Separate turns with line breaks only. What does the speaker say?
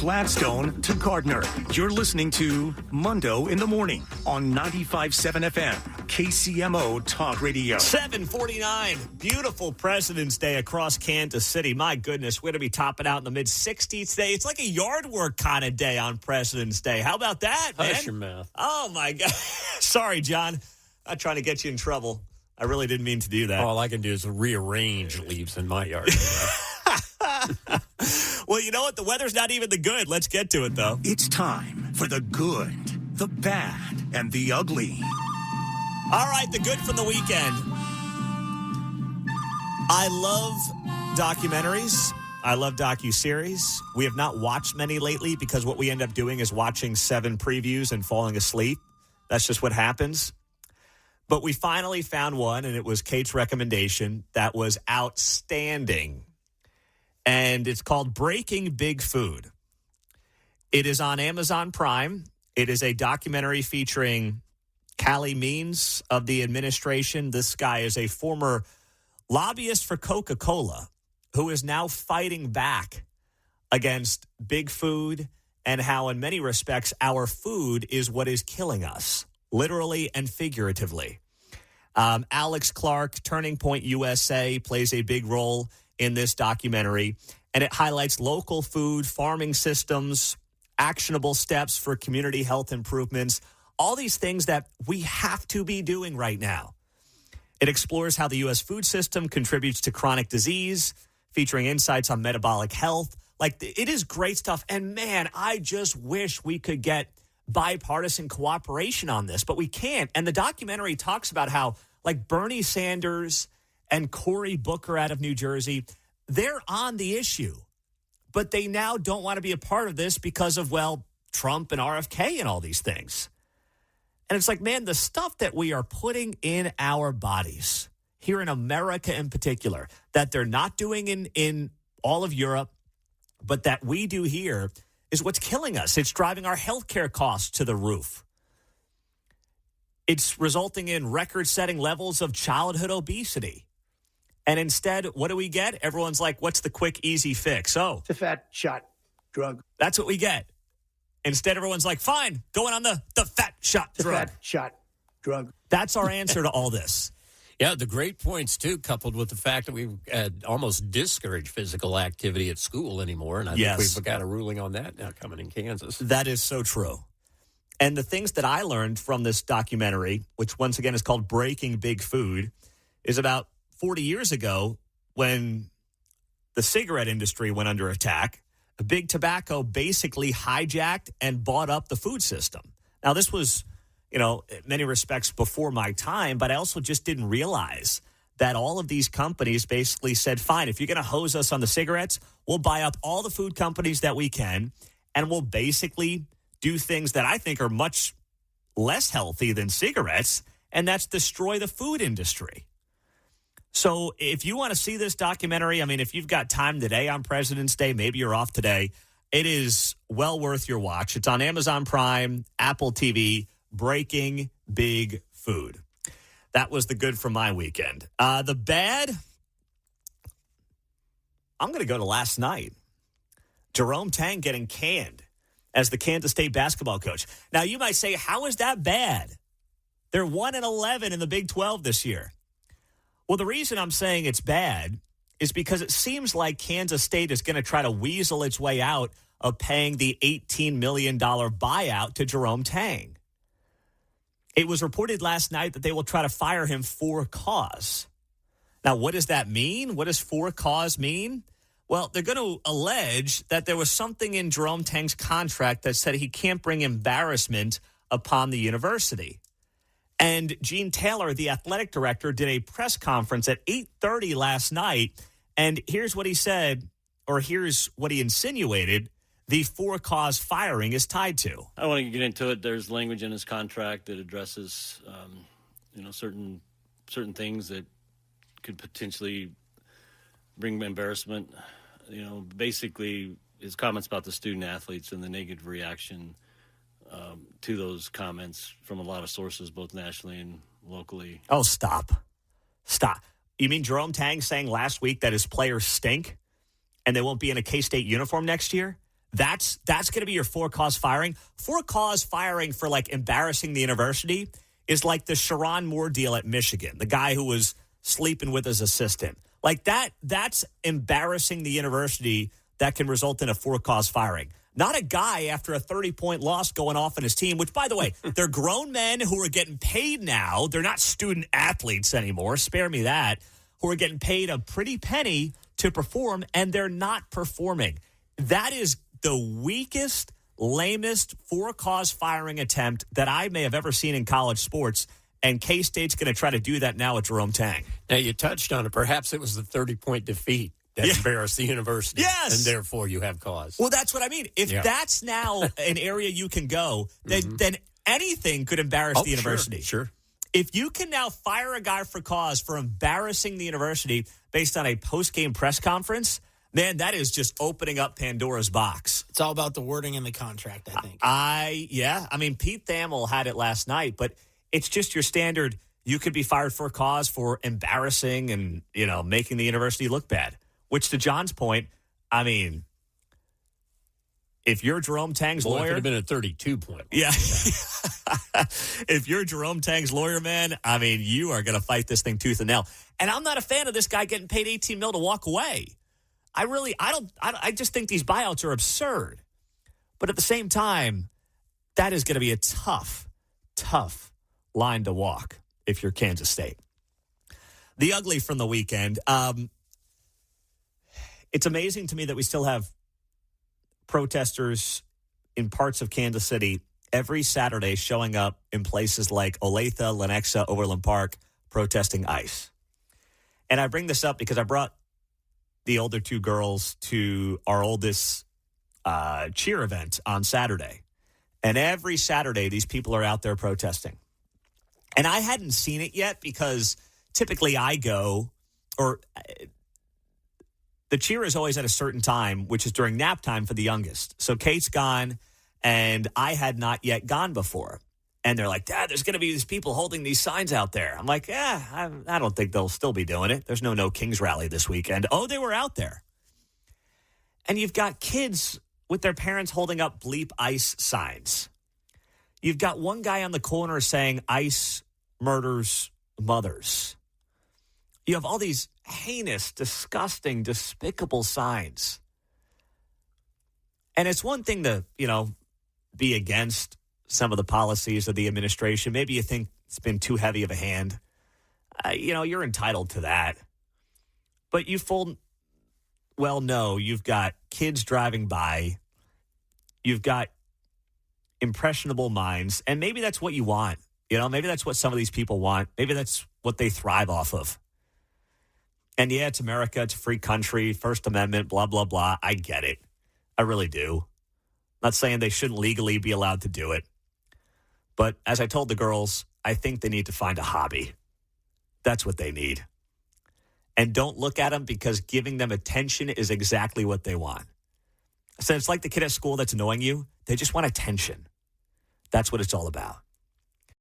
Gladstone to Gardner. You're listening to Mundo in the Morning on 95.7 FM, KCMO Talk Radio.
7:49. Beautiful President's Day across Kansas City. My goodness, we're going to be topping out in the mid-60s today. It's like a yard work kind of day on President's Day. How about that, man?
Hush your mouth.
Oh, my God. Sorry, John. I'm trying to get you in trouble. I really didn't mean to do that.
All I can do is rearrange leaves in my yard.
Well, you know what? The weather's not even the good. Let's get to it, though.
It's time for the good, the bad, and the ugly.
All right, the good from the weekend. I love documentaries. I love docuseries. We have not watched many lately because what we end up doing is watching 7 previews and falling asleep. That's just what happens. But we finally found one, and it was Kate's recommendation that was outstanding. And it's called Breaking Big Food. It is on Amazon Prime. It is a documentary featuring Callie Means of the administration. This guy is a former lobbyist for Coca-Cola who is now fighting back against big food and how, in many respects, our food is what is killing us, literally and figuratively. Alex Clark, Turning Point USA, plays a big role in this documentary, and it highlights local food, farming systems, actionable steps for community health improvements, all these things that we have to be doing right now. It explores how the U.S. food system contributes to chronic disease, featuring insights on metabolic health. Like, it is great stuff, and man, I just wish we could get bipartisan cooperation on this, but we can't. And the documentary talks about how, like, Bernie Sanders and Cory Booker out of New Jersey, they're on the issue, but they now don't want to be a part of this because of, well, Trump and RFK and all these things. And it's like, man, the stuff that we are putting in our bodies here in America in particular, that they're not doing in all of Europe, but that we do here is what's killing us. It's driving our healthcare costs to the roof. It's resulting in record-setting levels of childhood obesity. And instead, what do we get? Everyone's like, what's the quick, easy fix? Oh,
it's a fat shot drug.
That's what we get. Instead, everyone's like, fine, going on the fat shot drug.
Fat shot drug.
That's our answer to all this.
Yeah, the great points, too, coupled with the fact that we've almost discouraged physical activity at school anymore. And I think we've got a ruling on that now coming in Kansas.
That is so true. And the things that I learned from this documentary, which once again is called Breaking Big Food, is about 40 years ago when the cigarette industry went under attack, Big Tobacco basically hijacked and bought up the food system. Now, this was, in many respects before my time, but I also just didn't realize that all of these companies basically said, fine, if you're going to hose us on the cigarettes, we'll buy up all the food companies that we can, and we'll basically do things that I think are much less healthy than cigarettes, and that's destroy the food industry. So if you want to see this documentary, I mean, if you've got time today on President's Day, maybe you're off today, it is well worth your watch. It's on Amazon Prime, Apple TV, Breaking Big Food. That was the good from my weekend. The bad, I'm going to go to last night. Jerome Tang getting canned as the Kansas State basketball coach. Now, you might say, how is that bad? They're 1-11 in the Big 12 this year. Well, the reason I'm saying it's bad is because it seems like Kansas State is going to try to weasel its way out of paying the $18 million buyout to Jerome Tang. It was reported last night that they will try to fire him for cause. Now, what does that mean? What does for cause mean? Well, they're going to allege that there was something in Jerome Tang's contract that said he can't bring embarrassment upon the university. And Gene Taylor, the athletic director, did a press conference at 8:30 last night. And here's what he said, or here's what he insinuated the for-cause firing is tied to.
I don't want to get into it. There's language in his contract that addresses, certain things that could potentially bring embarrassment. Basically, his comments about the student athletes and the negative reaction to those comments from a lot of sources, both nationally and locally.
Oh, stop. You mean Jerome Tang saying last week that his players stink and they won't be in a K-State uniform next year? That's going to be your for-cause firing. For-cause firing for, like, embarrassing the university is like the Sharon Moore deal at Michigan, the guy who was sleeping with his assistant. Like, that's embarrassing the university that can result in a for-cause firing. Not a guy after a 30-point loss going off on his team, which, by the way, they're grown men who are getting paid now. They're not student athletes anymore. Spare me that. Who are getting paid a pretty penny to perform, and they're not performing. That is the weakest, lamest for-cause firing attempt that I may have ever seen in college sports, and K-State's going to try to do that now with Jerome Tang.
Now, you touched on it. Perhaps it was the 30-point defeat that embarrassed the university.
Yes.
And therefore you have cause.
Well, that's what I mean. If that's now an area you can go, then anything could embarrass the university.
Sure.
If you can now fire a guy for cause for embarrassing the university based on a post-game press conference, man, that is just opening up Pandora's box.
It's all about the wording in the contract, I think.
I mean, Pete Thamel had it last night, but it's just your standard. You could be fired for a cause for embarrassing and, making the university look bad. Which, to John's point, I mean, if you're Jerome Tang's lawyer,
it could have been a 32-point.
Yeah. If you're Jerome Tang's lawyer, man, I mean, you are going to fight this thing tooth and nail. And I'm not a fan of this guy getting paid $18 million to walk away. I just think these buyouts are absurd. But at the same time, that is going to be a tough line to walk if you're Kansas State. The ugly from the weekend. It's amazing to me that we still have protesters in parts of Kansas City every Saturday showing up in places like Olathe, Lenexa, Overland Park, protesting ICE. And I bring this up because I brought the older two girls to our oldest cheer event on Saturday. And every Saturday, these people are out there protesting. And I hadn't seen it yet because typically I go, or the cheer is always at a certain time, which is during nap time for the youngest. So Kate's gone, and I had not yet gone before. And they're like, Dad, there's going to be these people holding these signs out there. I'm like, I don't think they'll still be doing it. There's no Kings rally this weekend. Oh, they were out there. And you've got kids with their parents holding up bleep ICE signs. You've got one guy on the corner saying ICE murders mothers. You have all these heinous, disgusting, despicable signs. And it's one thing to, be against some of the policies of the administration. Maybe you think it's been too heavy of a hand. You're entitled to that. But you full well know you've got kids driving by. You've got impressionable minds. And maybe that's what you want. Maybe that's what some of these people want. Maybe that's what they thrive off of. And yeah, it's America. It's a free country. First Amendment, blah, blah, blah. I get it. I really do. Not saying they shouldn't legally be allowed to do it. But as I told the girls, I think they need to find a hobby. That's what they need. And don't look at them because giving them attention is exactly what they want. So it's like the kid at school that's annoying you. They just want attention. That's what it's all about.